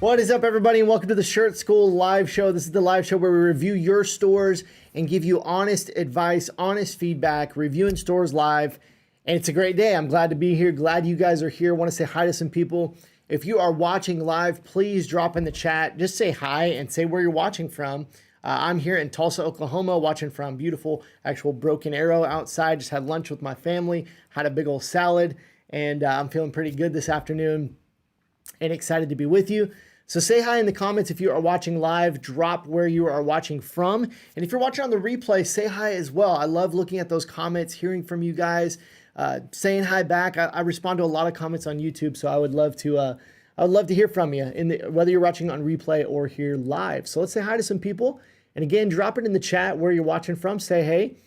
What is up, everybody, and welcome to the Shirt School live show. This is the live show where we review your stores and give you honest advice, honest feedback, reviewing stores live. And it's a great day. I'm glad to be here. Glad you guys are here. I want to say hi to some people. If you are watching live, please drop in the chat. Just say hi and say where you're watching from. I'm here in Tulsa, Oklahoma, watching from beautiful, actual Broken Arrow outside. Just had lunch with my family, had a big old salad, and I'm feeling pretty good this afternoon and excited to be with you. So say hi in the comments if you are watching live, drop where you are watching from. And if you're watching on the replay, say hi as well. I love looking at those comments, hearing from you guys, saying hi back. I respond to a lot of comments on YouTube, so I would love to hear from you, whether you're watching on replay or here live. So let's say hi to some people. And again, drop it in the chat where you're watching from. Say hey.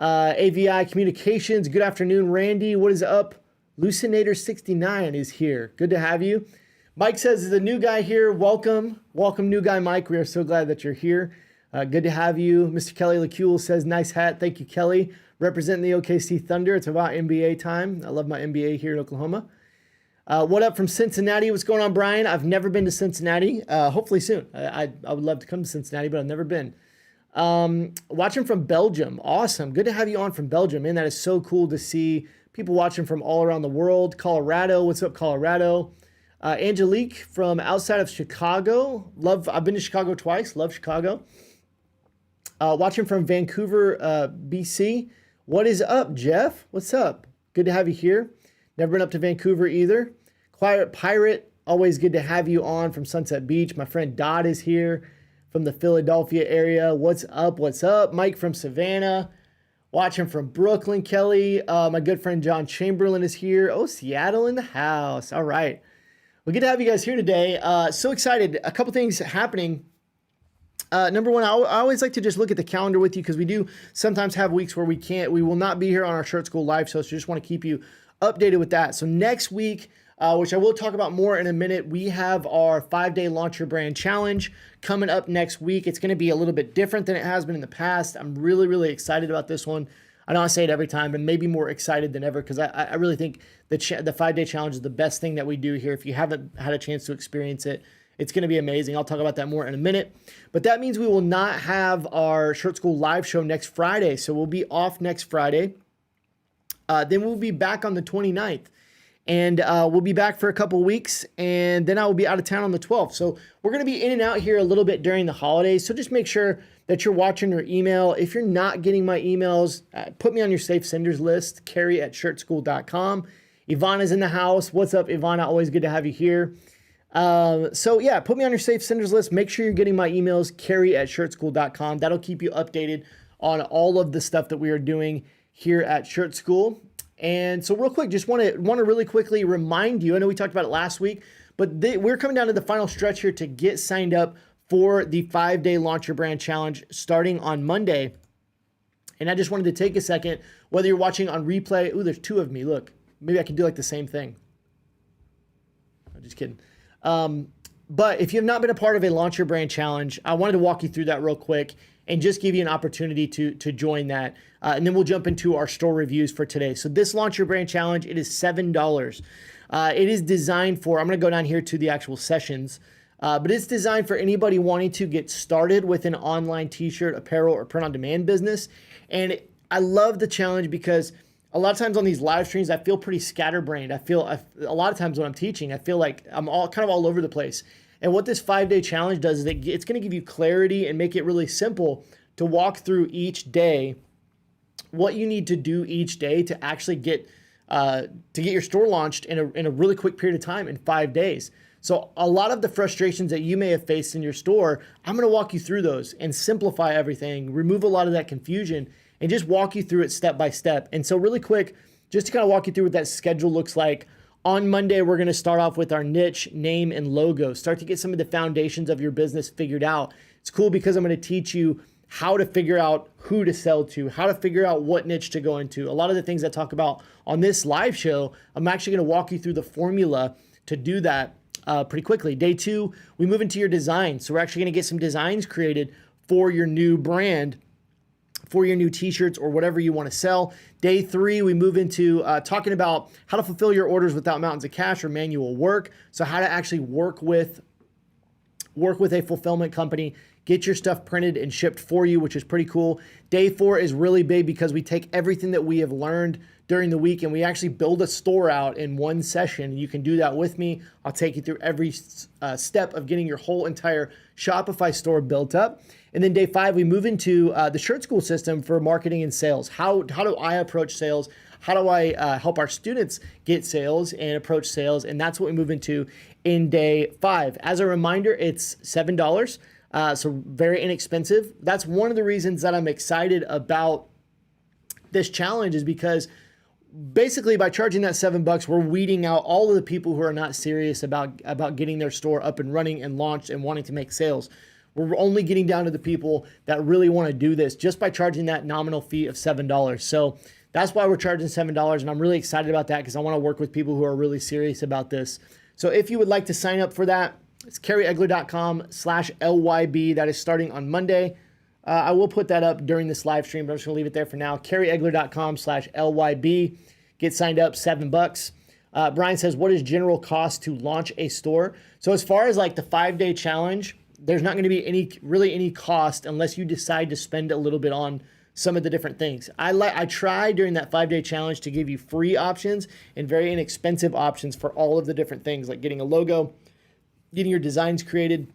AVI Communications, good afternoon. Randy, what is up? Lucinator69 is here. Good to have you. Mike says, there's a new guy here. Welcome. Welcome, new guy Mike. We are so glad that you're here. Good to have you. Mr. Kelly LaCule says, nice hat. Thank you, Kelly. Representing the OKC Thunder. It's about NBA time. I love my NBA here in Oklahoma. What up from Cincinnati? What's going on, Brian? I've never been to Cincinnati. Hopefully soon. I would love to come to Cincinnati, but I've never been. Watching from Belgium. Awesome. Good to have you on from Belgium. Man, that is so cool to see people watching from all around the world. Colorado. What's up, Colorado? Angelique from outside of Chicago. I've been to Chicago twice. Love Chicago. Watching from Vancouver, BC. What is up, Jeff? What's up? Good to have you here. Never been up to Vancouver either. Quiet Pirate. Always good to have you on from Sunset Beach. My friend Dot is here from the Philadelphia area. What's up? What's up? Mike from Savannah. Watching from Brooklyn, Kelly. My good friend John Chamberlain is here. Oh, Seattle in the house. All right. Well, good to have you guys here today. So excited. A couple things happening. Number one, I always like to just look at the calendar with you because we do sometimes have weeks where we will not be here on our Shirt School live show. So just want to keep you updated with that. So next week, which I will talk about more in a minute, we have our 5-day Launch Your Brand Challenge coming up next week. It's going to be a little bit different than it has been in the past. I'm really, really excited about this one. I know I say it every time, but maybe more excited than ever because I really think the 5-day challenge is the best thing that we do here. If you haven't had a chance to experience it, it's going to be amazing. I'll talk about that more in a minute. But that means we will not have our Shirt School live show next Friday. So we'll be off next Friday. Then we'll be back on the 29th. And we'll be back for a couple weeks. And then I will be out of town on the 12th. So we're going to be in and out here a little bit during the holidays. So just make sure that you're watching your email. If you're not getting my emails, put me on your safe senders list, Carrie@shirtschool.com. Ivana's in the house. What's up, Ivana? Always good to have you here. So yeah, put me on your safe senders list. Make sure you're getting my emails, Carrie@shirtschool.com. That'll keep you updated on all of the stuff that we are doing here at Shirt School. And so real quick, just want to really quickly remind you, I know we talked about it last week, but we're coming down to the final stretch here to get signed up for the 5-day Launch Your Brand Challenge starting on Monday. And I just wanted to take a second, whether you're watching on replay. Ooh, there's two of me. Look, maybe I can do like the same thing. I'm just kidding. But if you have not been a part of a Launch Your Brand Challenge, I wanted to walk you through that real quick and just give you an opportunity to join that. And then we'll jump into our store reviews for today. So this Launch Your Brand Challenge, it is $7. It is designed for, I'm going to go down here to the actual sessions, but it's designed for anybody wanting to get started with an online t-shirt, apparel, or print-on-demand business. And I love the challenge because a lot of times on these live streams, I feel pretty scatterbrained. A lot of times when I'm teaching, I feel like I'm all over the place. And what this 5-day challenge does is it's going to give you clarity and make it really simple to walk through each day what you need to do each day to actually get your store launched in a really quick period of time in 5 days. So a lot of the frustrations that you may have faced in your store, I'm going to walk you through those and simplify everything, remove a lot of that confusion, and just walk you through it step by step. And so really quick, just to kind of walk you through what that schedule looks like. On Monday, we're going to start off with our niche, name, and logo. Start to get some of the foundations of your business figured out. It's cool because I'm going to teach you how to figure out who to sell to, how to figure out what niche to go into. A lot of the things I talk about on this live show, I'm actually going to walk you through the formula to do that pretty quickly. Day 2, we move into your design. So we're actually going to get some designs created for your new brand, for your new t-shirts or whatever you want to sell. Day 3, we move into talking about how to fulfill your orders without mountains of cash or manual work. So how to actually work with work with a fulfillment company, get your stuff printed and shipped for you, which is pretty cool. Day 4 is really big because we take everything that we have learned during the week and we actually build a store out in one session. You can do that with me. I'll take you through every step of getting your whole entire Shopify store built up. And then day 5, we move into the Shirt School system for marketing and sales. How do I approach sales? How do I help our students get sales and approach sales? And that's what we move into in day 5. As a reminder, it's $7. So very inexpensive. That's one of the reasons that I'm excited about this challenge, is because basically by charging that $7, we're weeding out all of the people who are not serious about getting their store up and running and launched and wanting to make sales. We're only getting down to the people that really want to do this just by charging that nominal fee of $7. So that's why we're charging $7. And I'm really excited about that because I want to work with people who are really serious about this. So if you would like to sign up for that, it's carrieegler.com/LYB. That is starting on Monday. I will put that up during this live stream, but I'm just going to leave it there for now. carrieegler.com/LYB. Get signed up, $7. Brian says, what is general cost to launch a store? So as far as like the 5-day challenge, there's not going to be any cost unless you decide to spend a little bit on some of the different things. I try during that 5-day challenge to give you free options and very inexpensive options for all of the different things, like getting a logo, getting your designs created,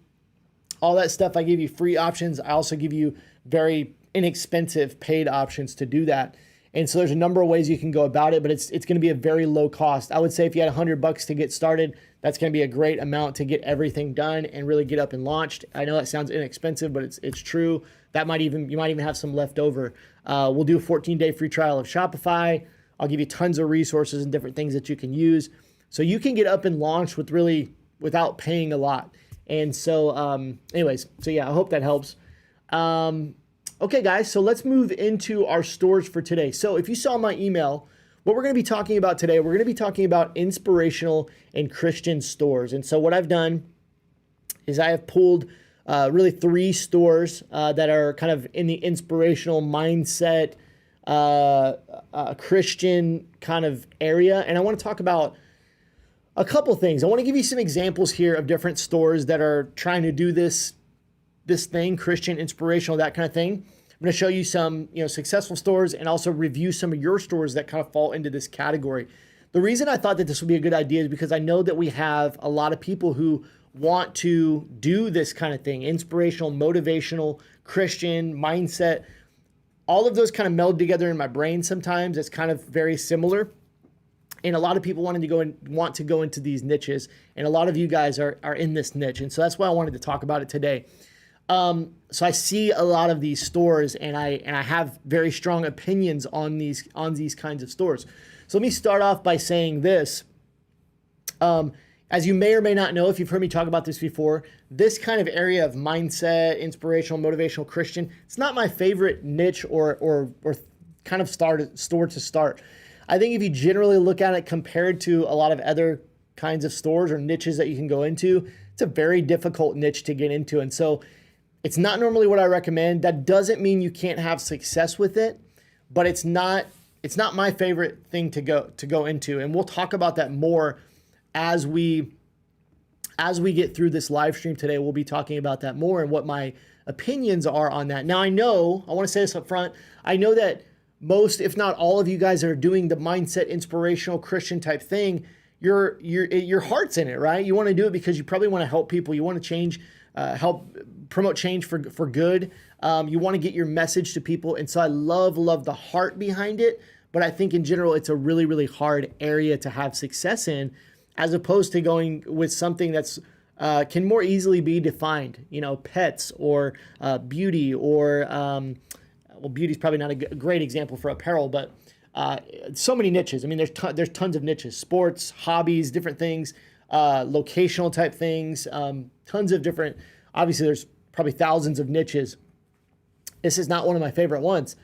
all that stuff. I give you free options. I also give you very inexpensive paid options to do that. And so there's a number of ways you can go about it, but it's going to be a very low cost. I would say if you had $100 to get started, that's going to be a great amount to get everything done and really get up and launched. I know that sounds inexpensive, but it's true. You might even have some left over. We'll do a 14-day free trial of Shopify. I'll give you tons of resources and different things that you can use, so you can get up and launch without paying a lot. And so, anyways, so yeah, I hope that helps. Okay, guys, so let's move into our stores for today. So if you saw my email, what we're going to be talking about today, we're going to be talking about inspirational and Christian stores. And so what I've done is I have pulled really 3 stores that are kind of in the inspirational mindset, Christian kind of area. And I want to talk about a couple things. I want to give you some examples here of different stores that are trying to do this thing, Christian, inspirational, that kind of thing. I'm going to show you some, successful stores and also review some of your stores that kind of fall into this category. The reason I thought that this would be a good idea is because I know that we have a lot of people who want to do this kind of thing, inspirational, motivational, Christian, mindset. All of those kind of meld together in my brain sometimes. It's kind of very similar. And a lot of people want to go into these niches. And a lot of you guys are in this niche. And so that's why I wanted to talk about it today. So I see a lot of these stores and I have very strong opinions on these kinds of stores. So let me start off by saying this. As you may or may not know, if you've heard me talk about this before, this kind of area of mindset, inspirational, motivational, Christian, it's not my favorite niche or kind of store to start. I think if you generally look at it compared to a lot of other kinds of stores or niches that you can go into, it's a very difficult niche to get into. And so it's not normally what I recommend. That doesn't mean you can't have success with it, but it's not my favorite thing to go into. And we'll talk about that more as we get through this live stream today. We'll be talking about that more and what my opinions are on that. Now I want to say this up front. I know that most, if not all of you guys that are doing the mindset, inspirational, Christian type thing, your heart's in it, right? You want to do it because you probably want to help people. You want to change, help promote change for good. You want to get your message to people. And so I love the heart behind it. But I think in general, it's a really, really hard area to have success in, as opposed to going with something that's can more easily be defined, pets or beauty or, beauty is probably not a great example for apparel, but so many niches. I mean, there's tons of niches, sports, hobbies, different things, locational type things, tons of different, obviously there's probably thousands of niches. This is not one of my favorite ones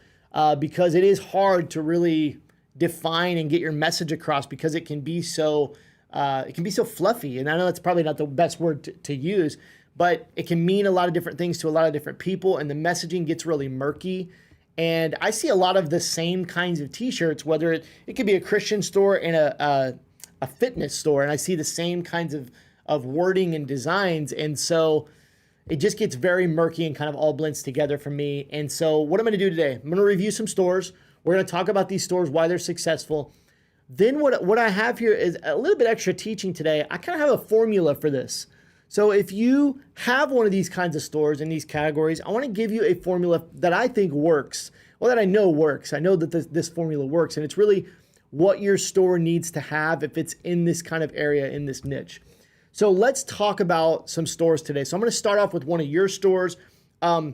because it is hard to really define and get your message across because it can be so fluffy. And I know that's probably not the best word to use, but it can mean a lot of different things to a lot of different people, and the messaging gets really murky. And I see a lot of the same kinds of t-shirts, whether it could be a Christian store and a fitness store, and I see the same kinds of wording and designs. And so it just gets very murky and kind of all blends together for me. And so what I'm going to do today, I'm going to review some stores. We're going to talk about these stores, why they're successful. Then what I have here is a little bit extra teaching today. I kind of have a formula for this. So if you have one of these kinds of stores in these categories, I want to give you a formula that I think works. Well, that I know works. I know that this formula works, and it's really what your store needs to have if it's in this kind of area, in this niche. So let's talk about some stores today. So I'm going to start off with one of your stores. This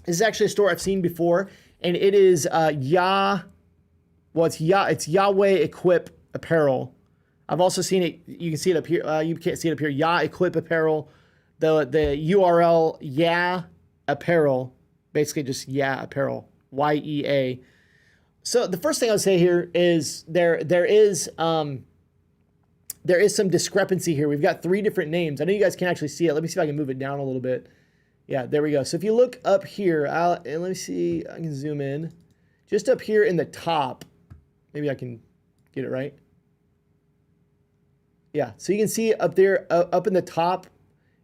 is actually a store I've seen before, and it is it's Yawehequip Apparel. I've also seen it. You can see it up here. You can't see it up here. Yawehequip Apparel. The URL Apparel, basically just Apparel, YEA. So the first thing I would say here is there is some discrepancy here. We've got 3 different names. I know you guys can actually see it. Let me see if I can move it down a little bit. Yeah, there we go. So if you look up here, and let me see. I can zoom in. Just up here in the top. Maybe I can get it right. Yeah, so you can see up there, up in the top,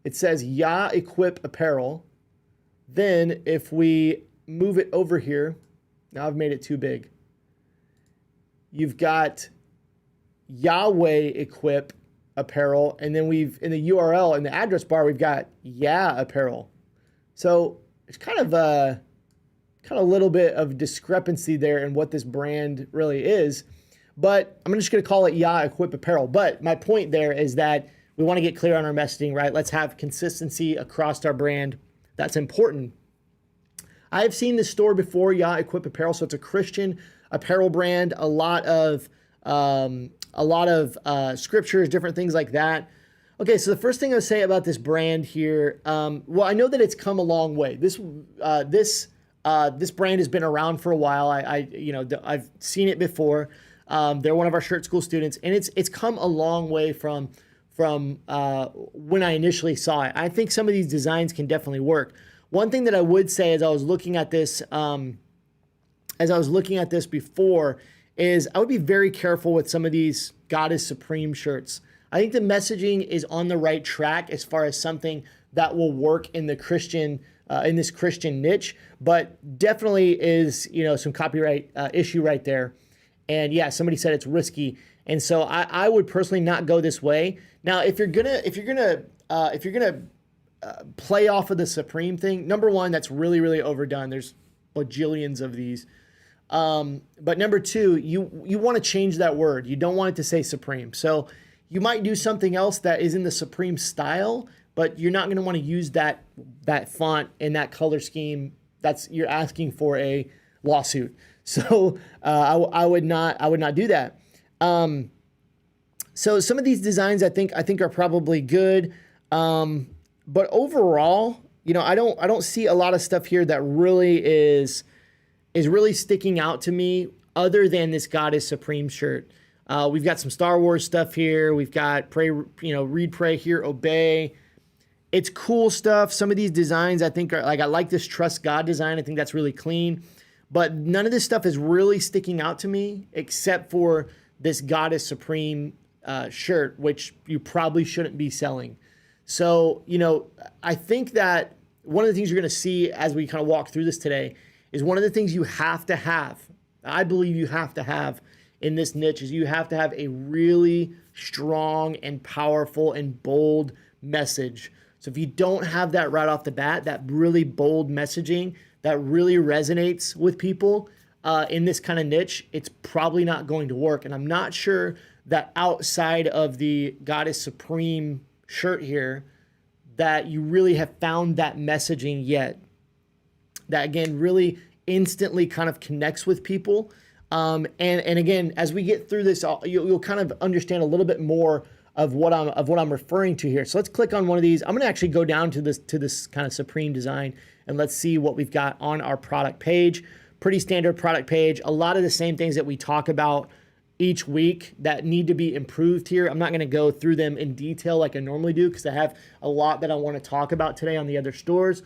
it says Yawehequip Apparel. Then if we move it over here, now I've made it too big. You've got Yawehequip Apparel, and then in the URL, in the address bar, we've got Apparel. So it's kind of a little bit of discrepancy there in what this brand really is. But I'm just going to call it Yawehequip Apparel. But my point there is that we want to get clear on our messaging, right? Let's have consistency across our brand. That's important. I have seen this store before, Yawehequip Apparel. So it's a Christian apparel brand. A lot of scriptures, different things like that. Okay, so the first thing I would say about this brand here, well, I know that it's come a long way. This brand has been around for a while. I've seen it before. They're one of our shirt school students, and it's come a long way from when I initially saw it. I think some of these designs can definitely work. One thing that I would say as I was looking at this, before, is I would be very careful with some of these God is Supreme shirts. I think the messaging is on the right track as far as something that will work in the Christian in this Christian niche, but definitely is some copyright issue right there. And yeah, somebody said it's risky, and so I would personally not go this way. Now, if you're gonna play off of the Supreme thing, number one, that's really, really overdone. There's bajillions of these. But number two, you want to change that word. You don't want it to say Supreme. So you might do something else that is in the Supreme style, but you're not going to want to use that font and that color scheme. You're asking for a lawsuit. So I would not do that. So some of these designs I think are probably good. But overall, I don't see a lot of stuff here that really is really sticking out to me other than this God is Supreme shirt. We've got some Star Wars stuff here. We've got pray, read, pray, hear, obey. It's cool stuff. Some of these designs I think are I like this Trust God design. I think that's really clean. But none of this stuff is really sticking out to me except for this God is Supreme shirt, which you probably shouldn't be selling. So, I think that one of the things you're going to see as we kind of walk through this today is one of the things you have to have, I believe you have to have in this niche, is you have to have a really strong and powerful and bold message. So if you don't have that right off the bat, that really bold messaging that really resonates with people in this kind of niche, it's probably not going to work. And I'm not sure that outside of the God is Supreme shirt here, that you really have found that messaging yet. That again really instantly kind of connects with people. And again, as we get through this, you'll kind of understand a little bit more of what I'm referring to here. So let's click on one of these. I'm gonna actually go down to this kind of Supreme design, and let's see what we've got on our product page. Pretty standard product page. A lot of the same things that we talk about each week that need to be improved here. I'm not gonna go through them in detail like I normally do because I have a lot that I wanna talk about today on the other stores.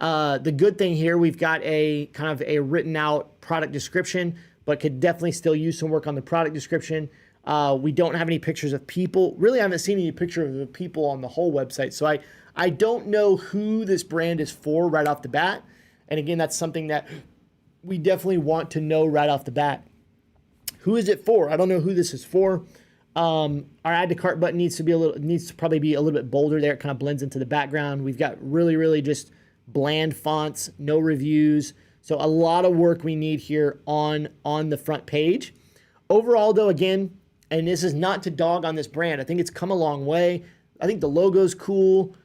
The good thing here, we've got a kind of a written out product description, but could definitely still use some work on the product description. We don't have any pictures of people. Really, I haven't seen any pictures of people on the whole website. So I don't know who this brand is for right off the bat. And again, that's something that we definitely want to know right off the bat. Who is it for? I don't know who this is for. Our add to cart button needs to probably be a little bit bolder there. It kind of blends into the background. We've got really just bland fonts, no reviews. So a lot of work we need here on the front page. Overall though, again, and this is not to dog on this brand, I think it's come a long way. I think the logo's cool.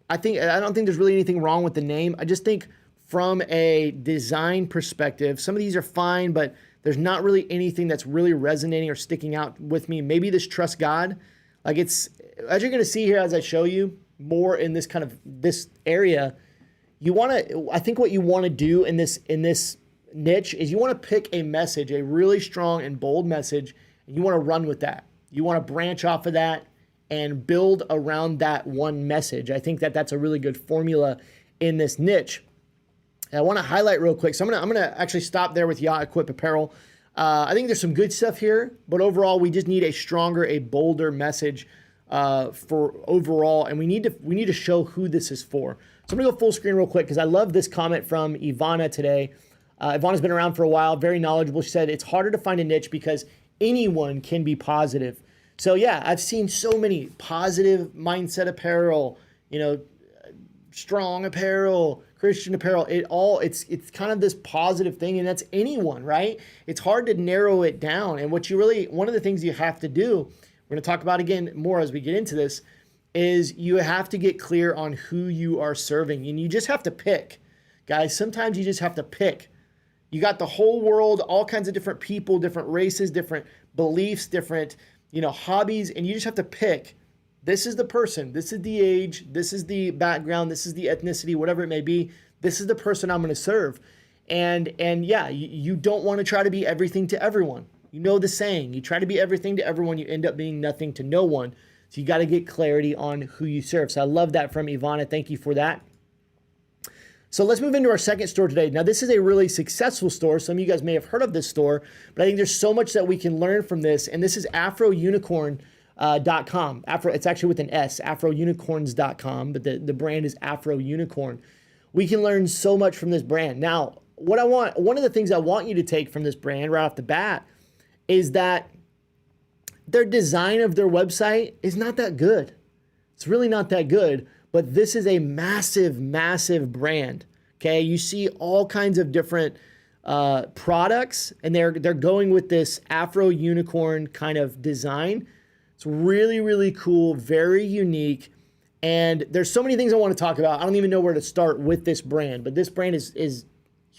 I don't think there's really anything wrong with the name. I just think from a design perspective, some of these are fine, but there's not really anything that's really resonating or sticking out with me. Maybe this trust God, like it's, as you're going to see here, as I show you more in this kind of this area, I think what you want to do in this niche is you want to pick a message, a really strong and bold message, and you want to run with that. You want to branch off of that and build around that one message. I think that that's a really good formula in this niche. And I want to highlight real quick. So I'm gonna actually stop there with Yawehequip Apparel. I think there's some good stuff here, but overall we just need a stronger, a bolder message for overall, and we need to show who this is for. So I'm gonna go full screen real quick because I love this comment from Ivana today. Ivana's been around for a while, very knowledgeable. She said it's harder to find a niche because anyone can be positive. So yeah, I've seen so many positive mindset apparel, strong apparel, Christian apparel. It's kind of this positive thing, and that's anyone, right? It's hard to narrow it down. And one of the things you have to do, we're going to talk about again more as we get into this, is you have to get clear on who you are serving, and you just have to pick, guys. Sometimes you just have to pick. You got the whole world, all kinds of different people, different races, different beliefs, different hobbies, and you just have to pick. This is the person, this is the age, this is the background, this is the ethnicity, whatever it may be. This is the person I'm going to serve. And yeah, you don't want to try to be everything to everyone. You know the saying, you try to be everything to everyone, you end up being nothing to no one. So you got to get clarity on who you serve. So I love that from Ivana. Thank you for that. So let's move into our second store today. Now, this is a really successful store. Some of you guys may have heard of this store, but I think there's so much that we can learn from this. And this is Afro Unicorn. .com. It's actually with an S, afrounicorns.com, but the brand is Afro Unicorn. We can learn so much from this brand. Now, one of the things I want you to take from this brand right off the bat is that their design of their website is not that good. It's really not that good, but this is a massive, massive brand. Okay, you see all kinds of different products, and they're going with this Afro Unicorn kind of design. It's really, really cool, very unique, and there's so many things I want to talk about. I don't even know where to start with this brand, but this brand is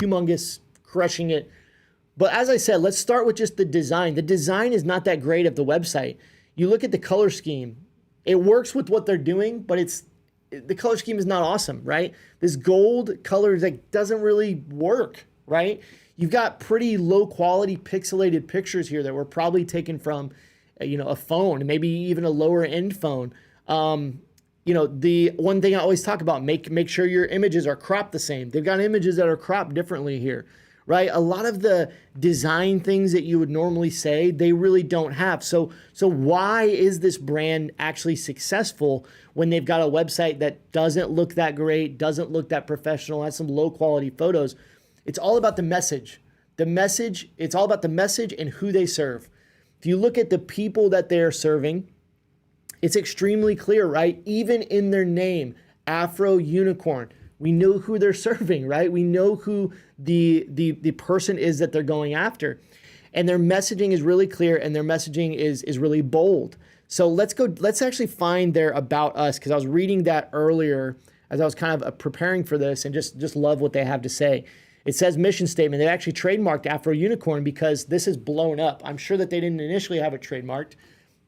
humongous, crushing it. But as I said, let's start with just the design. The design is not that great of the website. You look at the color scheme. It works with what they're doing, but the color scheme is not awesome, right? This gold color doesn't really work, right? You've got pretty low quality pixelated pictures here that were probably taken from a phone, maybe even a lower end phone. The one thing I always talk about, make sure your images are cropped the same. They've got images that are cropped differently here, right? A lot of the design things that you would normally say, they really don't have. So why is this brand actually successful when they've got a website that doesn't look that great, doesn't look that professional, has some low quality photos? It's all about the message. It's all about the message and who they serve. If you look at the people that they're serving, it's extremely clear, right? Even in their name, Afro Unicorn, we know who they're serving, right? We know who the person is that they're going after. And their messaging is really clear, and their messaging is really bold. So let's actually find their About Us, because I was reading that earlier as I was kind of preparing for this, and just love what they have to say. It says mission statement. They actually trademarked Afro Unicorn because this is blown up. I'm sure that they didn't initially have it trademarked,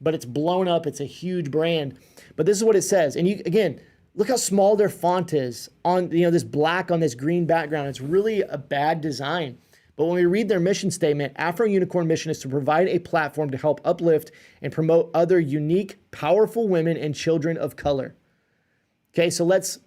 but it's blown up. It's a huge brand. But this is what it says. And again, look how small their font is on this black on this green background. It's really a bad design. But when we read their mission statement, Afro Unicorn mission is to provide a platform to help uplift and promote other unique, powerful women and children of color. Okay, so let's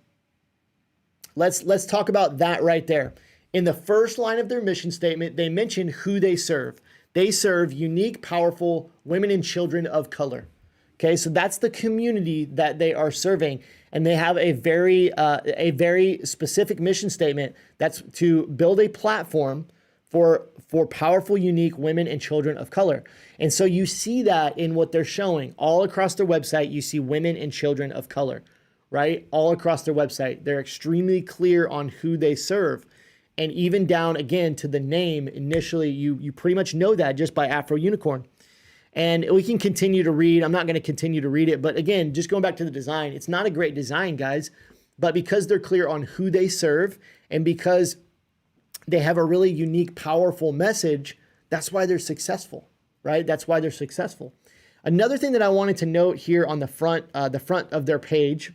talk about that right there. In the first line of their mission statement, they mention who they serve. They serve unique, powerful women and children of color. Okay, so that's the community that they are serving. and they have a very specific mission statement that's to build a platform for powerful, unique women and children of color. And so you see that in what they're showing all across their website. You see women and children of color, right? All across their website. They're extremely clear on who they serve. And even down again to the name, initially, you pretty much know that just by Afro Unicorn. And we can continue to read. I'm not going to continue to read it. But again, just going back to the design, it's not a great design, guys. But because they're clear on who they serve and because they have a really unique, powerful message, that's why they're successful, right? That's why they're successful. Another thing that I wanted to note here on the front of their page,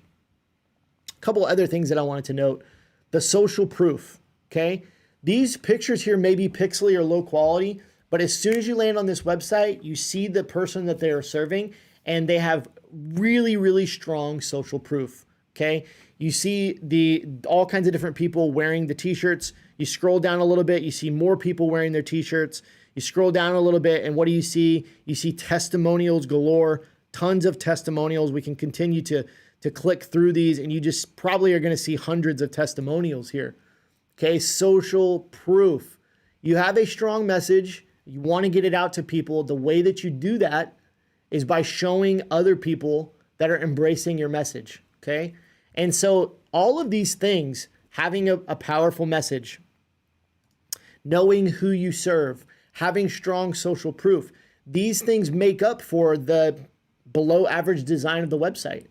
a couple other things that I wanted to note, the social proof, okay? These pictures here may be pixely or low quality, but as soon as you land on this website, you see the person that they are serving, and they have really, really strong social proof, okay? You see all kinds of different people wearing the t-shirts. You scroll down a little bit, you see more people wearing their t-shirts. You scroll down a little bit, and what do you see? You see testimonials galore, tons of testimonials. We can continue to click through these, and you just probably are going to see hundreds of testimonials here. Okay, social proof. You have a strong message. You want to get it out to people. The way that you do that is by showing other people that are embracing your message, okay? And so all of these things, having a powerful message, knowing who you serve, having strong social proof, these things make up for the below average design of the website,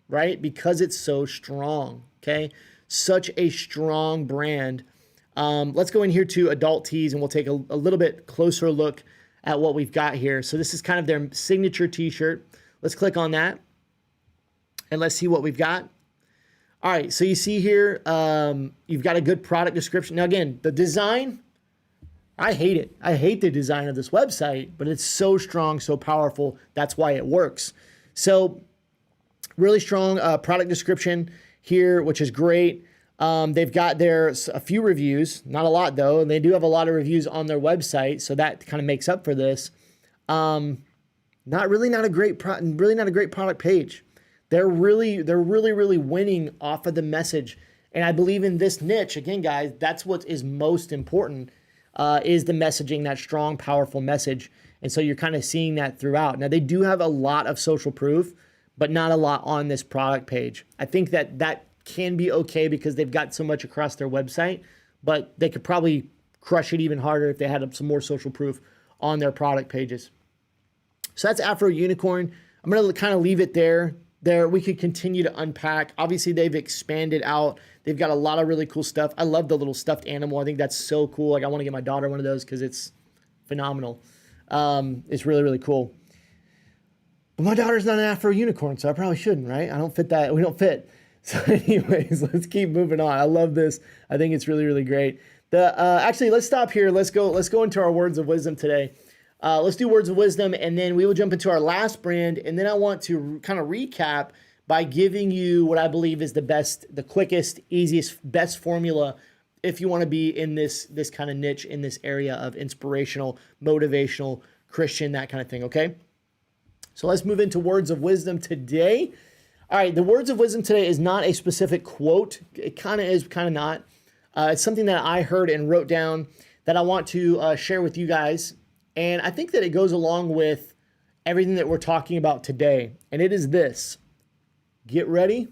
right? Because it's so strong, okay? Such a strong brand. Let's go in here to adult tees, and we'll take a little bit closer look at what we've got here. So this is kind of their signature t-shirt. Let's click on that, and let's see what we've got. All right, so you see here, you've got a good product description. Now again, the design, I hate it. I hate the design of this website, but it's so strong, so powerful. That's why it works. So really strong product description here, which is great. They've got a few reviews, not a lot though, and they do have a lot of reviews on their website, so that kind of makes up for this. Not a great product page. They're really winning off of the message, and I believe in this niche again, guys. That's what is most important. Is the messaging, that strong, powerful message. And so you're kind of seeing that throughout. Now, they do have a lot of social proof, but not a lot on this product page. I think that can be okay because they've got so much across their website, but they could probably crush it even harder if they had some more social proof on their product pages. So that's Afro Unicorn. I'm going to kind of leave it there. We could continue to unpack. Obviously, they've expanded out. They've got a lot of really cool stuff. I love the little stuffed animal. I think that's so cool. Like, I want to get my daughter one of those because it's phenomenal. It's really, really cool. But my daughter's not an Afro Unicorn, so I probably shouldn't, right? I don't fit that. We don't fit. So anyways, let's keep moving on. I love this. I think it's really, really great. Actually, let's stop here. Let's go into our words of wisdom today. Let's do words of wisdom, and then we will jump into our last brand. And then I want to kind of recap by giving you what I believe is the best, the quickest, easiest, best formula if you want to be in this kind of niche, in this area of inspirational, motivational, Christian, that kind of thing, okay? So let's move into words of wisdom today. All right, the words of wisdom today is not a specific quote. It kind of is, kind of not. It's something that I heard and wrote down that I want to share with you guys. And I think that it goes along with everything that we're talking about today. And it is this. Get ready.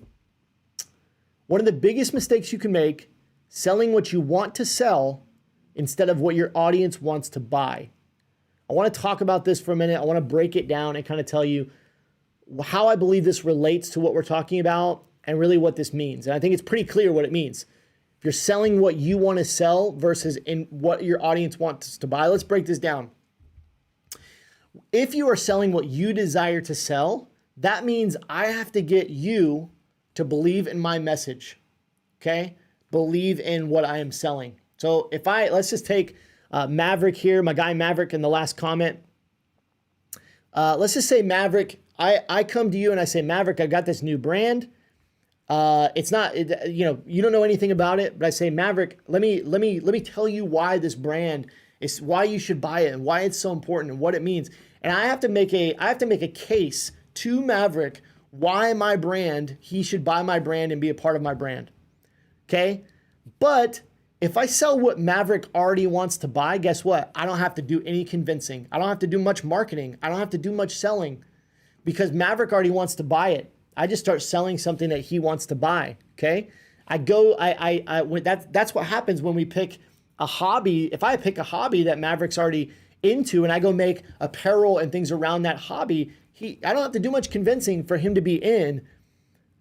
One of the biggest mistakes you can make, selling what you want to sell instead of what your audience wants to buy. I want to talk about this for a minute. I want to break it down and kind of tell you how I believe this relates to what we're talking about and really what this means. And I think it's pretty clear what it means. If you're selling what you want to sell versus in what your audience wants to buy, let's break this down. If you are selling what you desire to sell, that means I have to get you to believe in my message, okay? Believe in what I am selling. So let's just take Maverick here, my guy Maverick in the last comment. Let's just say Maverick, I come to you and I say, Maverick, I got this new brand. It's not, you don't know anything about it, but I say, Maverick, let me tell you why this brand is, why you should buy it and why it's so important and what it means. And I have to make a case to Maverick why my brand, he should buy my brand and be a part of my brand. Okay? But if I sell what Maverick already wants to buy, guess what? I don't have to do any convincing. I don't have to do much marketing. I don't have to do much selling because Maverick already wants to buy it. I just start selling something that he wants to buy. Okay? That's what happens when we pick a hobby. If I pick a hobby that Maverick's already into and I go make apparel and things around that hobby, I don't have to do much convincing for him to be in.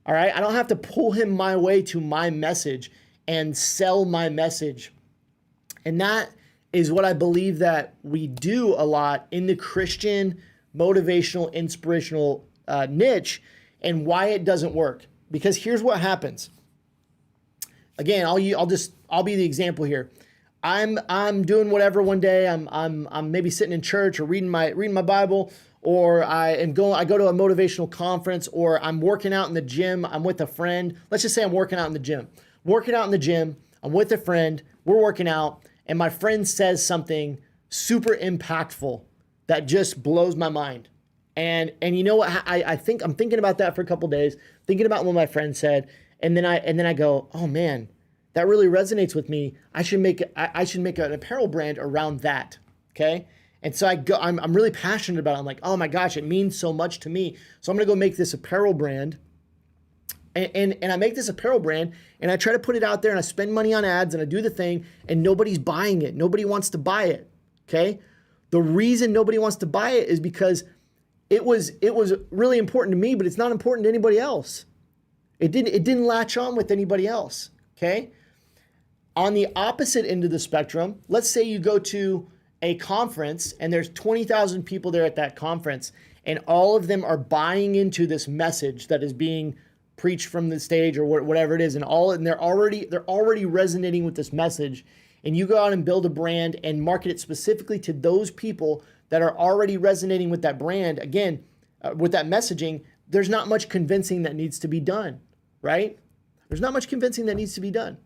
All right? I don't have to pull him my way to my message and sell my message. And that is what I believe that we do a lot in the Christian motivational, inspirational niche, and why it doesn't work. Because here's what happens. Again, I'll be the example here. I'm doing whatever one day. I'm maybe sitting in church or reading my Bible, or I go to a motivational conference, or I'm working out in the gym. I'm with a friend. Let's just say I'm working out in the gym. I'm with a friend. We're working out, and my friend says something super impactful that just blows my mind. And you know what? I'm thinking about that for a couple days, thinking about what my friend said, and then I go, oh man, that really resonates with me. I should make an apparel brand around that. Okay. And so I'm really passionate about it. I'm like, oh my gosh, it means so much to me. So I'm going to go make this apparel brand. And I make this apparel brand and I try to put it out there and I spend money on ads and I do the thing and nobody's buying it. Nobody wants to buy it. Okay. The reason nobody wants to buy it is because it was really important to me, but it's not important to anybody else. It didn't latch on with anybody else. Okay. On the opposite end of the spectrum, let's say you go to a conference and there's 20,000 people there at that conference and all of them are buying into this message that is being preached from the stage or whatever it is, and they're already resonating with this message, and you go out and build a brand and market it specifically to those people that are already resonating with that brand, again, with that messaging. There's not much convincing that needs to be done, right? There's not much convincing that needs to be done.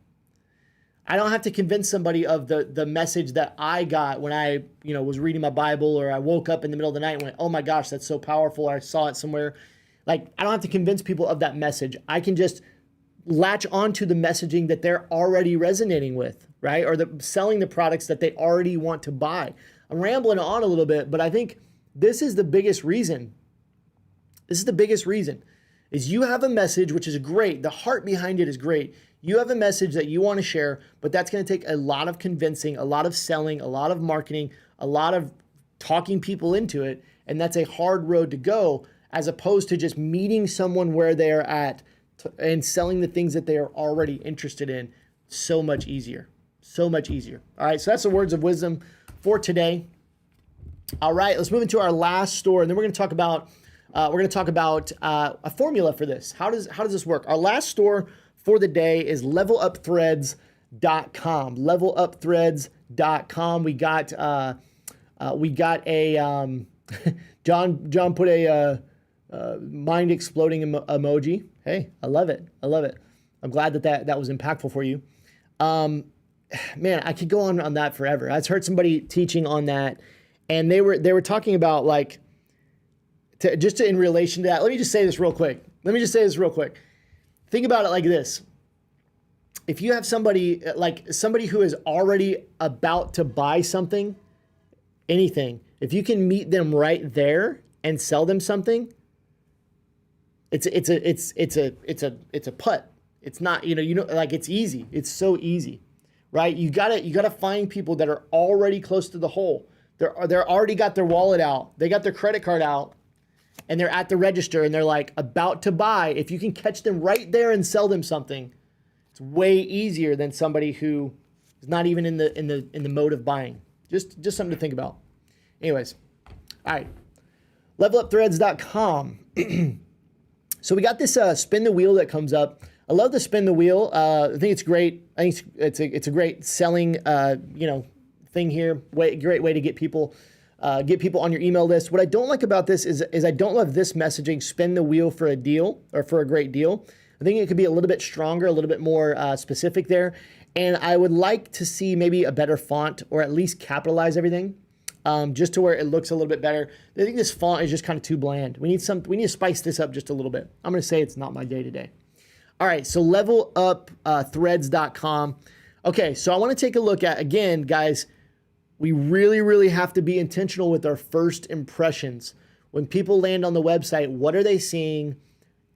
I don't have to convince somebody of the message that I got when I was reading my Bible, or I woke up in the middle of the night and went, oh my gosh, that's so powerful, or I saw it somewhere. Like, I don't have to convince people of that message. I can just latch onto the messaging that they're already resonating with, right? Or selling the products that they already want to buy. I'm rambling on a little bit, but I think this is the biggest reason. Is you have a message, which is great. The heart behind it is great. You have a message that you want to share, but that's going to take a lot of convincing, a lot of selling, a lot of marketing, a lot of talking people into it. And that's a hard road to go, as opposed to just meeting someone where they're at and selling the things that they are already interested in. So much easier. So much easier. All right, so that's the words of wisdom for today. All right, let's move into our last store, and then we're going to talk about a formula for this. How does this work? Our last store for the day is levelupthreads.com. Levelupthreads.com. We got a John put a mind exploding emoji. Hey, I love it. I'm glad that was impactful for you. Man, I could go on that forever. I heard somebody teaching on that, and they were talking about in relation to that. Let me just say this real quick. Think about it like this. If you have somebody who is already about to buy something, anything, if you can meet them right there and sell them something, it's a putt. It's not, it's easy. It's so easy, right? You gotta find people that are already close to the hole. They're already got their wallet out. They got their credit card out, and they're at the register and they're about to buy. If you can catch them right there and sell them something, it's way easier than somebody who is not even in the mode of buying. Just something to think about. Anyways, all right. Levelupthreads.com. So we got this spin the wheel that comes up. I love the spin the wheel. I think it's great. I think it's a great selling thing here. Great way to get people on your email list. What I don't like about this is I don't love this messaging, spin the wheel for a deal or for a great deal. I think it could be a little bit stronger, a little bit more specific there. And I would like to see maybe a better font, or at least capitalize everything. just to where it looks a little bit better. I think this font is just kind of too bland. We need to spice this up just a little bit. I'm going to say it's not my day today. All right, so levelupthreads.com. Okay, so I want to take a look at, again, guys, we really, really have to be intentional with our first impressions. When people land on the website, what are they seeing?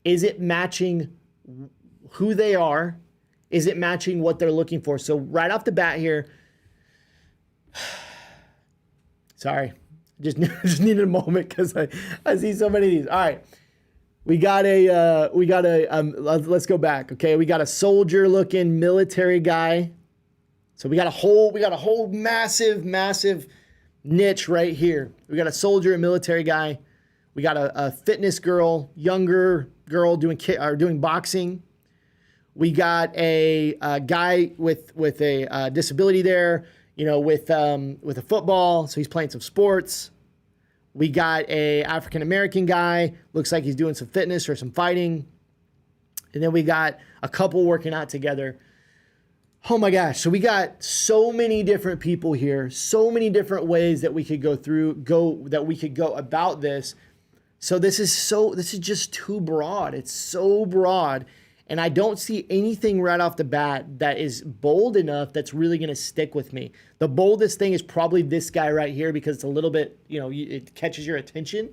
Is it matching who they are? Is it matching what they're looking for? So right off the bat here, sorry, just needed a moment because I see so many of these. All right, let's go back. Okay, we got a soldier looking military guy. So we got a whole massive niche right here. We got a soldier, a military guy. We got a fitness girl, younger girl doing boxing. We got a guy with a disability there, with a football, so he's playing some sports. We got a African American guy, looks like he's doing some fitness or some fighting. And then we got a couple working out together. Oh my gosh, so we got so many different people here, so many different ways that we could go about this. So this is just too broad. It's so broad. And I don't see anything right off the bat that is bold enough that's really going to stick with me. The boldest thing is probably this guy right here because it's a little bit, it catches your attention.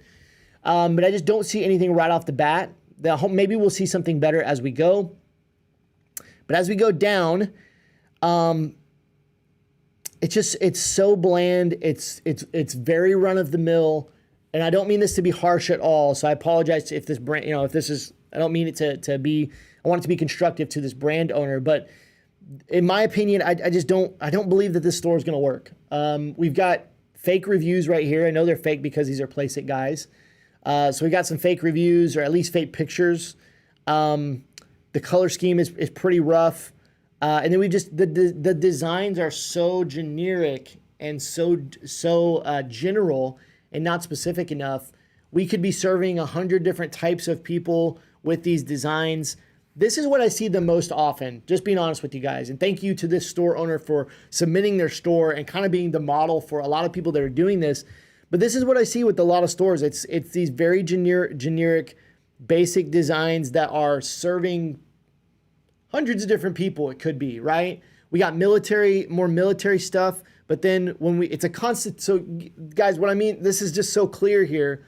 But I just don't see anything right off the bat. Maybe we'll see something better as we go. But as we go down, it's so bland. It's very run of the mill. And I don't mean this to be harsh at all. So I apologize if this brand, I don't mean it to be, I want it to be constructive to this brand owner, but in my opinion, I don't believe that this store is going to work. We've got fake reviews right here. I know they're fake because these are Place It guys. So we got some fake reviews or at least fake pictures. The color scheme is pretty rough. And then the designs are so generic and so general and not specific enough. We could be serving 100 different types of people with these designs. This is what I see the most often, just being honest with you guys. And thank you to this store owner for submitting their store and kind of being the model for a lot of people that are doing this. But this is what I see with a lot of stores. It's these very generic, basic designs that are serving hundreds of different people. It could be, right? We got more military stuff. But then it's a constant. So guys, what I mean, this is just so clear here.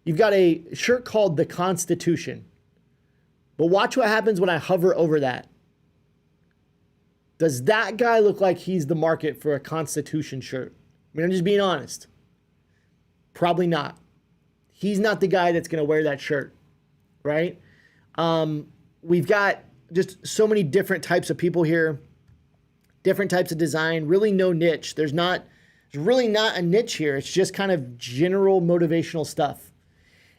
You've got a shirt called the Constitution. But watch what happens when I hover over that. Does that guy look like he's the market for a Constitution shirt? I mean, I'm just being honest. Probably not. He's not the guy that's going to wear that shirt, right? We've got just so many different types of people here, different types of design, really no niche. There's really not a niche here. It's just kind of general motivational stuff.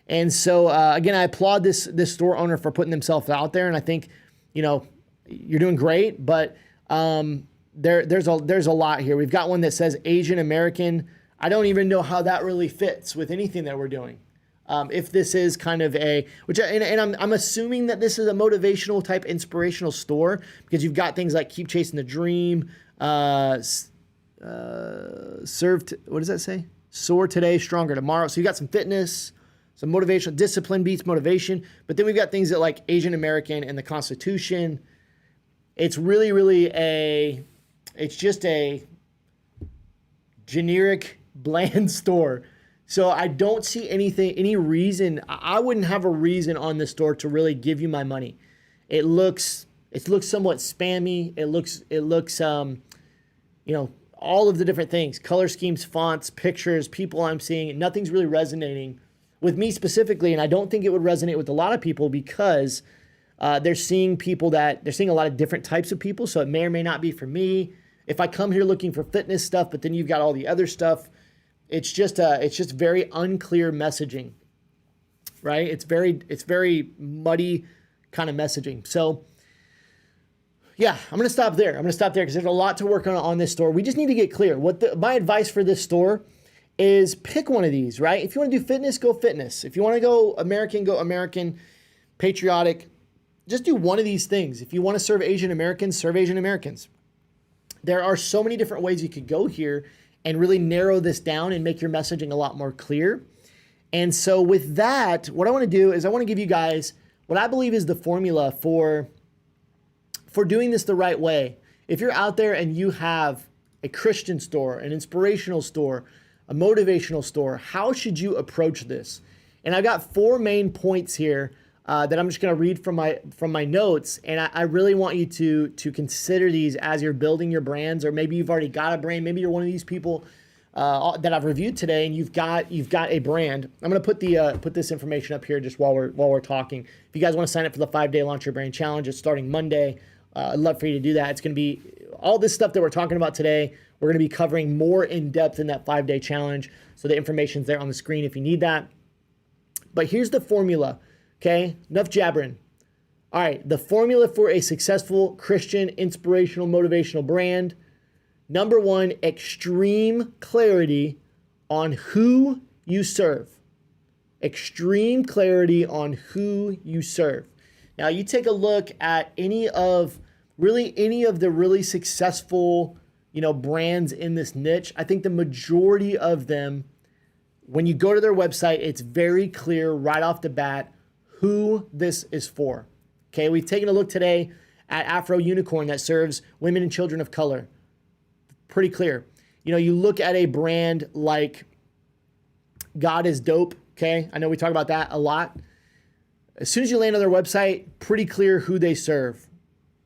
And so, again, I applaud this store owner for putting themselves out there. And I think, you're doing great, but there's a lot here. We've got one that says Asian American. I don't even know how that really fits with anything that we're doing. If this is kind of I'm assuming that this is a motivational type inspirational store because you've got things like keep chasing the dream, what does that say? Soar today, stronger tomorrow. So you got some fitness, some motivational, discipline beats motivation. But then we've got things that like Asian American and the Constitution. It's really, really it's just a generic, bland store. So I don't see any reason. I wouldn't have a reason on this store to really give you my money. It looks somewhat spammy. It looks all of the different things, color schemes, fonts, pictures, people I'm seeing. Nothing's really resonating with me specifically, and I don't think it would resonate with a lot of people because they're seeing a lot of different types of people. So it may or may not be for me. If I come here looking for fitness stuff, but then you've got all the other stuff. It's just very unclear messaging, right? It's very muddy kind of messaging. So yeah, I'm going to stop there. because there's a lot to work on this store. We just need to get clear. My advice for this store is pick one of these, right? If you want to do fitness, go fitness. If you want to go American, patriotic, just do one of these things. If you want to serve Asian Americans, serve Asian Americans. There are so many different ways you could go here. and really narrow this down and make your messaging a lot more clear. And so with that, what I want to do is I want to give you guys what I believe is the formula for doing this the right way. If you're out there and you have a Christian store, an inspirational store, a motivational store, how should you approach this? And I've got 4 main points here that I'm just going to read from my notes, and I really want you to consider these as you're building your brands, or maybe you've already got a brand. Maybe you're one of these people that I've reviewed today, and you've got a brand. I'm going to put this information up here just while we're talking. If you guys want to sign up for the 5-day Launch Your Brand Challenge, it's starting Monday. I'd love for you to do that. It's going to be all this stuff that we're talking about today. We're going to be covering more in depth in that 5-day challenge. So the information's there on the screen if you need that. But here's the formula. Okay, enough jabbering. All right, the formula for a successful Christian, inspirational, motivational brand. Number 1, extreme clarity on who you serve. Extreme clarity on who you serve. Now, you take a look at any of the really successful, brands in this niche. I think the majority of them, when you go to their website, it's very clear right off the bat who this is for. Okay, we've taken a look today at Afro Unicorn that serves women and children of color. Pretty clear. You look at a brand like God is Dope. Okay, I know we talk about that a lot. As soon as you land on their website, pretty clear who they serve.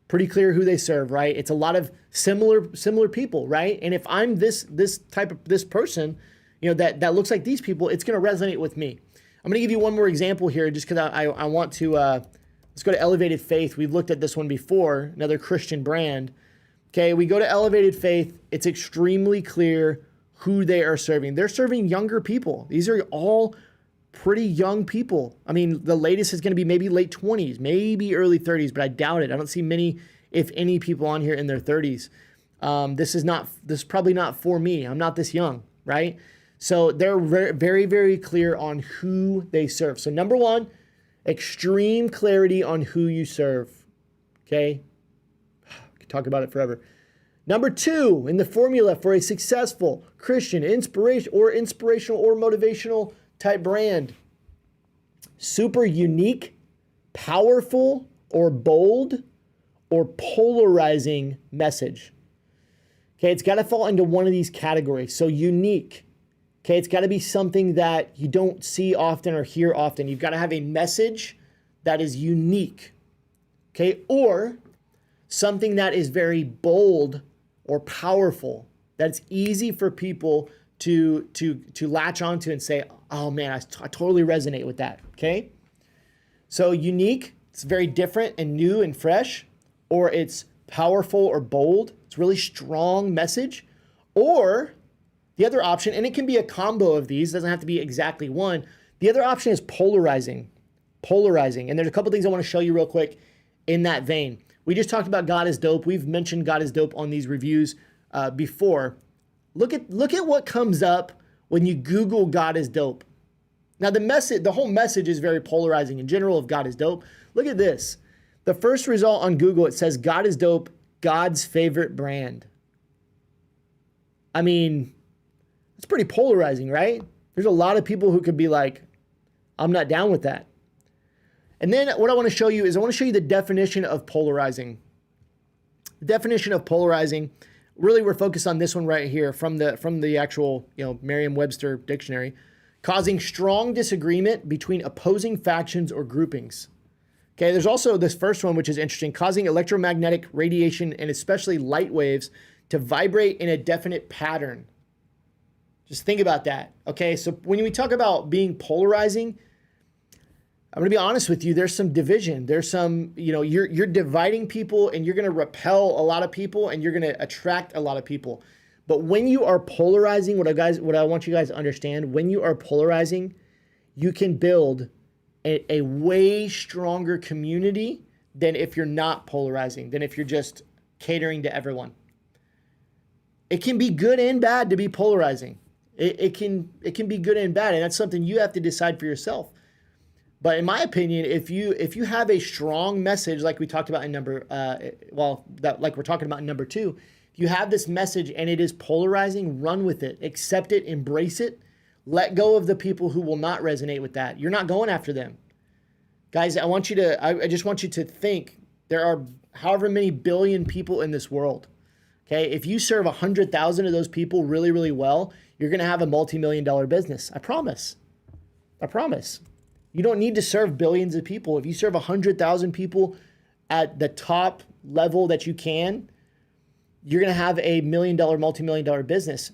Pretty clear who they serve, right? It's a lot of similar people, right? And if I'm this person, that looks like these people, it's going to resonate with me. I'm going to give you one more example here just because I want to, let's go to Elevated Faith. We've looked at this one before, another Christian brand. Okay, we go to Elevated Faith. It's extremely clear who they are serving. They're serving younger people. These are all pretty young people. I mean, the latest is going to be maybe late 20s, maybe early 30s, but I doubt it. I don't see many, if any, people on here in their 30s. This is probably not for me. I'm not this young, right? So they're very, very clear on who they serve. So number 1, extreme clarity on who you serve. Okay? I could talk about it forever. Number 2, in the formula for a successful Christian, inspirational or motivational type brand, super unique, powerful, or bold, or polarizing message. Okay, it's got to fall into one of these categories. So unique. Okay, it's got to be something that you don't see often or hear often. You've got to have a message that is unique. Okay, or something that is very bold or powerful. That's easy for people to latch onto and say, oh man, I totally resonate with that. Okay, so unique, it's very different and new and fresh, or it's powerful or bold. It's really strong message, or the other option, and it can be a combo of these, doesn't have to be exactly one. The other option is polarizing. And there's a couple things I want to show you real quick in that vein. We just talked about God is Dope. We've mentioned God is Dope on these reviews before. Look at what comes up when you Google God is Dope. Now the whole message is very polarizing in general of God is Dope. Look at this. The first result on Google, it says God is Dope, God's favorite brand. I mean, it's pretty polarizing, right? There's a lot of people who could be like, I'm not down with that. And then what I want to show you is I want to show you the definition of polarizing. The definition of polarizing, really we're focused on this one right here from the actual, Merriam-Webster dictionary, causing strong disagreement between opposing factions or groupings. Okay, there's also this first one, which is interesting, causing electromagnetic radiation and especially light waves to vibrate in a definite pattern. Just think about that. Okay, so when we talk about being polarizing, I'm going to be honest with you, there's some division. There's some, you're dividing people and you're going to repel a lot of people and you're going to attract a lot of people. But when you are polarizing, what I want you guys to understand, when you are polarizing, you can build a way stronger community than if you're not polarizing, than if you're just catering to everyone. It can be good and bad to be polarizing. It can be good and bad, and that's something you have to decide for yourself. But in my opinion, if you have a strong message, like we talked about in like we're talking about in number 2, If you have this message and it is polarizing, run with it, accept it, embrace it. Let go of the people who will not resonate with that. You're not going after them. Guys, I just want you to think there are however many billion people in this world. Okay. If you serve 100,000 of those people really, really well, you're going to have a multi-million-dollar business. I promise. I promise. You don't need to serve billions of people. If you serve 100,000 people at the top level that you can, you're going to have a $1 million, multi-million-dollar business,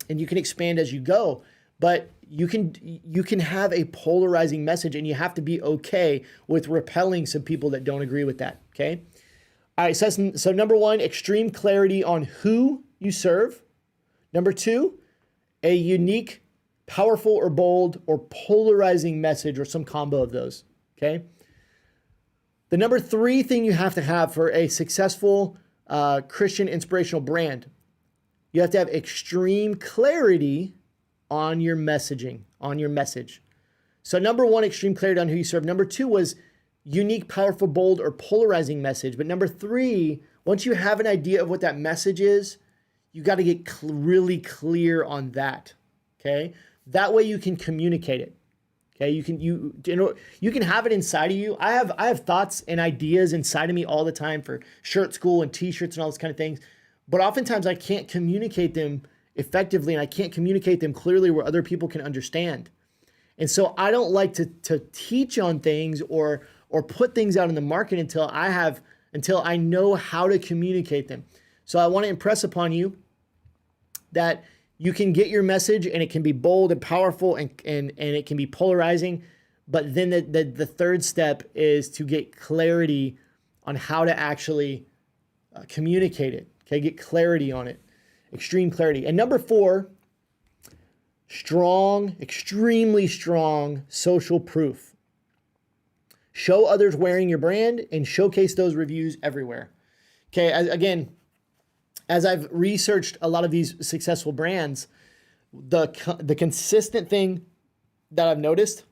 and you can expand as you go. But you can have a polarizing message, and you have to be okay with repelling some people that don't agree with that. Okay. All right. So number one, extreme clarity on who you serve. Number two, a unique, powerful or bold or polarizing message, or some combo of those. Okay. The number three thing you have to have for a successful Christian inspirational brand, you have to have extreme clarity on your messaging, on your message. So number one, extreme clarity on who you serve. Number two was unique, powerful, bold, or polarizing message. But number three, once you have an idea of what that message is, you got to get really clear on that. Okay. That way you can communicate it. Okay. You can have it inside of you. I have thoughts and ideas inside of me all the time for shirt school and t-shirts and all those kind of things. But oftentimes I can't communicate them effectively, and I can't communicate them clearly where other people can understand. And so I don't like to teach on things or put things out in the market until I know how to communicate them. So I want to impress upon you that you can get your message, and it can be bold and powerful, and it can be polarizing. But then the third step is to get clarity on how to actually communicate it. Okay, get clarity on it. Extreme clarity. And number four, strong, extremely strong social proof. Show others wearing your brand and showcase those reviews everywhere. Okay, again, as I've researched a lot of these successful brands, the consistent thing that I've noticed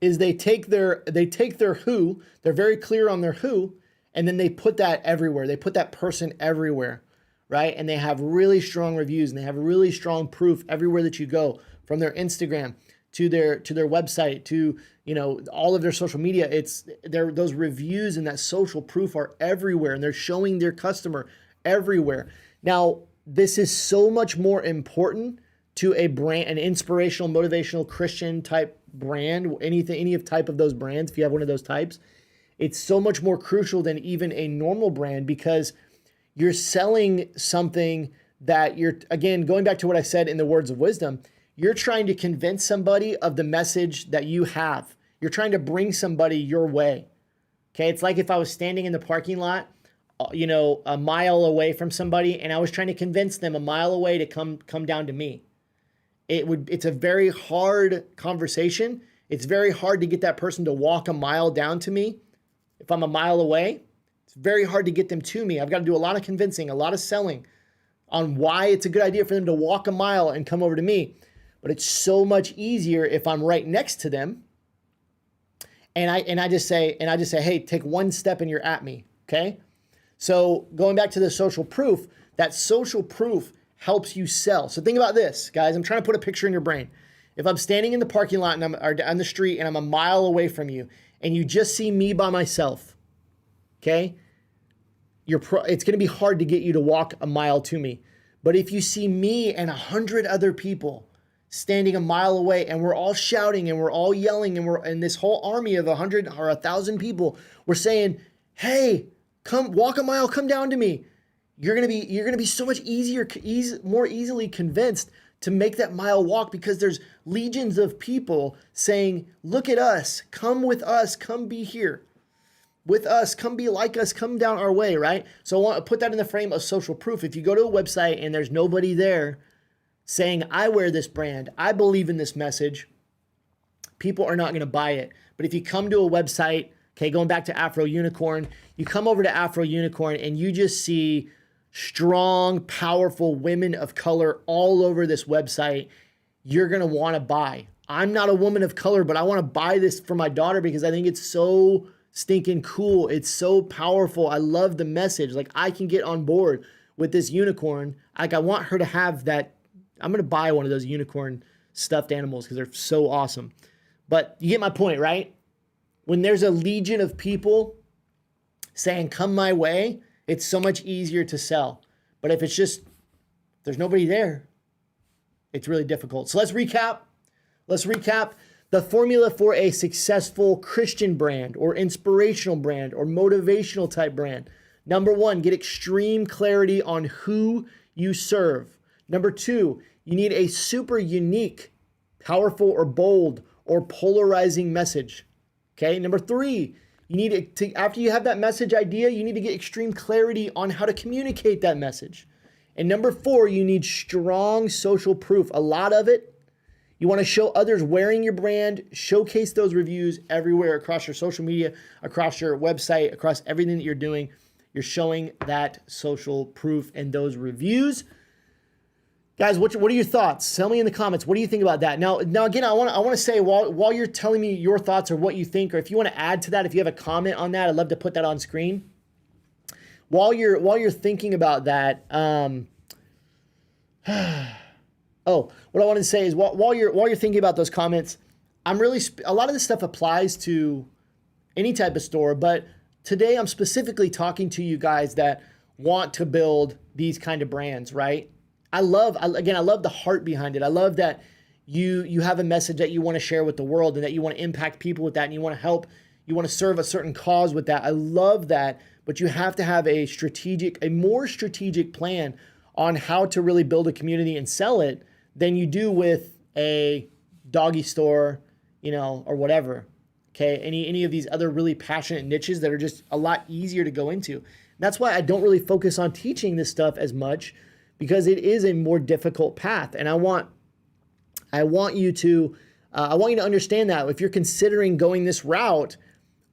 is they take their who, they're very clear on their who, and then they put that everywhere. They put that person everywhere. Right? And they have really strong reviews, and they have really strong proof everywhere that you go, from their Instagram to their website to, all of their social media. Those reviews and that social proof are everywhere, and they're showing their customer everywhere. Now, this is so much more important to a brand, an inspirational, motivational, Christian type brand, any type of those brands. If you have one of those types, it's so much more crucial than even a normal brand, because you're selling something that again, going back to what I said in the words of wisdom, you're trying to convince somebody of the message that you have. You're trying to bring somebody your way. Okay. It's like if I was standing in the parking lot, a mile away from somebody, and I was trying to convince them a mile away to come down to me. It's a very hard conversation. It's very hard to get that person to walk a mile down to me. If I'm a mile away, it's very hard to get them to me. I've got to do a lot of convincing, a lot of selling on why it's a good idea for them to walk a mile and come over to me. But it's so much easier if I'm right next to them, and I just say, hey, take one step and you're at me. Okay. So going back to the social proof, that social proof helps you sell. So think about this, guys. I'm trying to put a picture in your brain. If I'm standing in the parking lot and or on the street, and I'm a mile away from you, and you just see me by myself, okay, it's going to be hard to get you to walk a mile to me. But if you see me and 100 other people standing a mile away, and we're all shouting and we're all yelling, and we're in this whole army of 100 or 1,000 people, we're saying, hey, come walk a mile, come down to me. You're going to be so much more easily convinced to make that mile walk, because there's legions of people saying, look at us, come with us, come be here with us, come be like us, come down our way, right? So I want to put that in the frame of social proof. If you go to a website and there's nobody there saying, I wear this brand, I believe in this message, people are not going to buy it. But if you come to a website, okay, going back to Afro Unicorn, you come over to Afro Unicorn and you just see strong, powerful women of color all over this website, you're going to want to buy. I'm not a woman of color, but I want to buy this for my daughter because I think it's so stinking cool. It's so powerful. I love the message. Like, I can get on board with this unicorn. Like, I want her to have that. I'm going to buy one of those unicorn stuffed animals because they're so awesome. But you get my point, right? When there's a legion of people saying, come my way, it's so much easier to sell. But if it's just, there's nobody there, it's really difficult. So let's recap. The formula for a successful Christian brand or inspirational brand or motivational type brand. Number one, get extreme clarity on who you serve. Number two, you need a super unique, powerful or bold or polarizing message. Okay. Number three, you need to, after you have that message idea, you need to get extreme clarity on how to communicate that message. And number four, you need strong social proof. A lot of it. You want to show others wearing your brand, showcase those reviews everywhere across your social media, across your website, across everything that you're doing. You're showing that social proof and those reviews. Guys, what are your thoughts? Tell me in the comments. What do you think about that? Now again, I want to say while you're telling me your thoughts or what you think, or if you want to add to that, if you have a comment on that, I'd love to put that on screen. While you're thinking about that, oh, what I wanted to say is while you're thinking about those comments, a lot of this stuff applies to any type of store, but today I'm specifically talking to you guys that want to build these kind of brands, right? I love the heart behind it. I love that you have a message that you want to share with the world and that you want to impact people with that and you want to help, you want to serve a certain cause with that. I love that, but you have to have a more strategic plan on how to really build a community and sell it than you do with a doggy store, or whatever. Okay, any of these other really passionate niches that are just a lot easier to go into. And that's why I don't really focus on teaching this stuff as much, because it is a more difficult path. And I want you to understand that if you're considering going this route,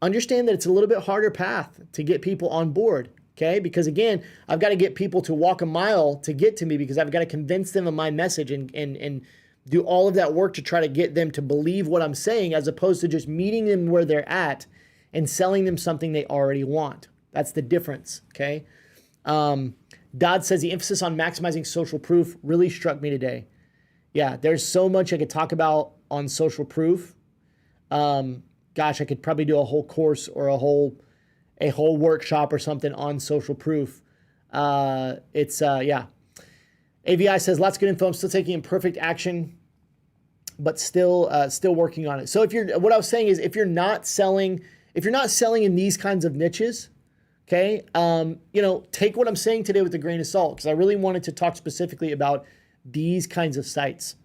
understand that it's a little bit harder path to get people on board. Okay, because again, I've got to get people to walk a mile to get to me, because I've got to convince them of my message and do all of that work to try to get them to believe what I'm saying, as opposed to just meeting them where they're at and selling them something they already want. That's the difference. Okay. Dodd says the emphasis on maximizing social proof really struck me today. Yeah, there's so much I could talk about on social proof. Gosh, I could probably do a whole course or a whole workshop or something on social proof. Yeah. AVI says lots of good info. I'm still taking imperfect action, but still working on it. So what I was saying is, if you're not selling in these kinds of niches, okay, take what I'm saying today with a grain of salt, because I really wanted to talk specifically about these kinds of sites.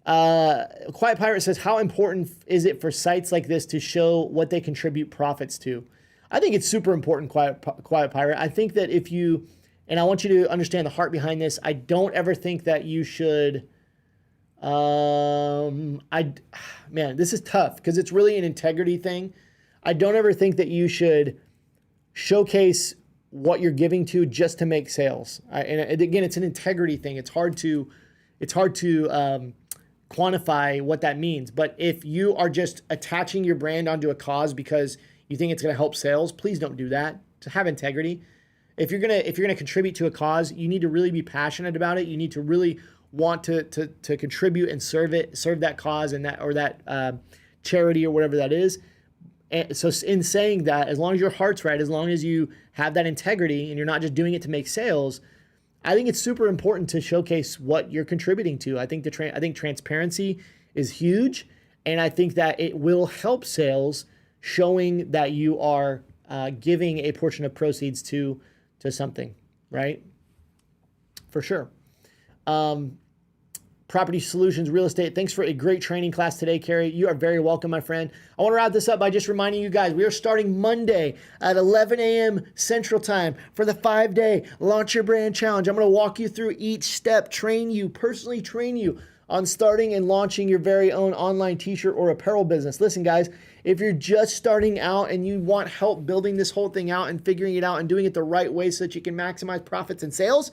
Quiet Pirate says, how important is it for sites like this to show what they contribute profits to? I think it's super important, Quiet Pirate. I think that and I want you to understand the heart behind this. I don't ever think that you should, man, this is tough because it's really an integrity thing. I don't ever think that you should showcase what you're giving to just to make sales. And again, it's an integrity thing. It's hard to quantify what that means. But if you are just attaching your brand onto a cause because you think it's going to help sales, please don't do that. To have integrity. If you're gonna contribute to a cause, you need to really be passionate about it. You need to really want to contribute and serve that cause and that charity or whatever that is. And so in saying that, as long as your heart's right, as long as you have that integrity and you're not just doing it to make sales, I think it's super important to showcase what you're contributing to. I think I think transparency is huge, and I think that it will help sales, showing that you are giving a portion of proceeds to something, right? For sure. Property Solutions Real Estate. Thanks for a great training class today, Carrie. You are very welcome, my friend. I want to wrap this up by just reminding you guys, we are starting Monday at 11 a.m. Central Time for the 5-day Launch Your Brand Challenge. I'm going to walk you through each step, personally train you on starting and launching your very own online t-shirt or apparel business. Listen, guys, if you're just starting out and you want help building this whole thing out and figuring it out and doing it the right way so that you can maximize profits and sales,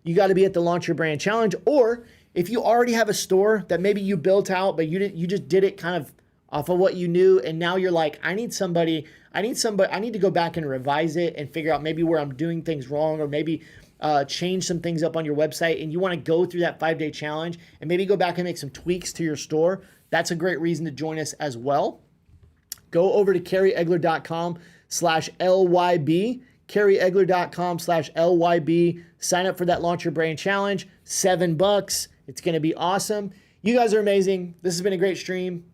you got to be at the Launch Your Brand Challenge. Or if you already have a store that maybe you built out, but you just did it kind of off of what you knew, and now you're like, I need to go back and revise it and figure out maybe where I'm doing things wrong, or maybe change some things up on your website, and you want to go through that 5-day challenge and maybe go back and make some tweaks to your store, that's a great reason to join us as well. Go over to carrieegler.com/LYB, carrieegler.com/LYB. Sign up for that Launch Your Brand Challenge, $7. It's going to be awesome. You guys are amazing. This has been a great stream.